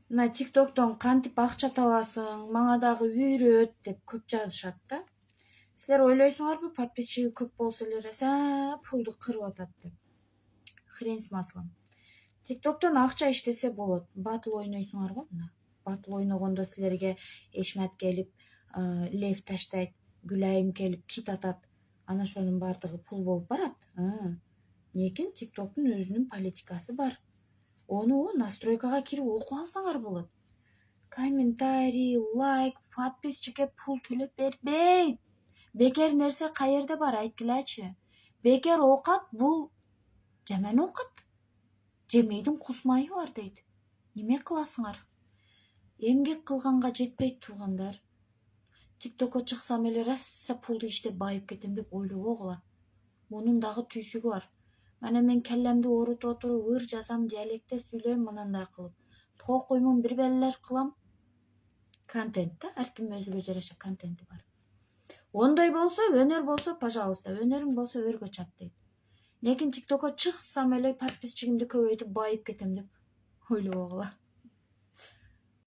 мына TikToктон кантип акча табасың, мага дагы үйрөт деп көп жазышат да. Силер ойлойсуңарбы, подписчиги көп болсо эле пулду кырып атат деп. Хрен с маслом. TikToктон акча иштесе болот. Батыл ойнойсуңарбы мына? Батыл ойногондо силерге Эшмат келип, лев таштайт, Гүлайым келип кит атат. Ана ошонун бардыгы пул болуп барат. Некен TikToктун өзүнүн политикасы бар. Onu настройкага кирип окуп алсаңар болот. Комментарий, лайк, подписчикке пул төлөп бербейт. Бекер нерсе каерде бар, айткылачы. Бекер оокат бул жаман оокат. Жемейдин кусмайы бар дейт. Неме кыласыңар? Эмгек кылганга жетпейт туугандар. TikTokко чыксам эле раса пулду иштеп байып кетем деп ойлобогула. Мунун дагы түйшүгү бар. Мана мен келлемди оорутуп отуруп ыр жазам, диалектте сүйлөйм, мынандай кылып. Токуймун, бир белелер кылам. Контент да, ар ким өзүгө жараша контенти бар. Ондой болсо, өнөр болсо, пожалуйста, өнөрүң болсо өргө чат дейт. Лекин TikTokко чыксам эле подписчигимди көбөйтүп байып кетем деп ойлобогула.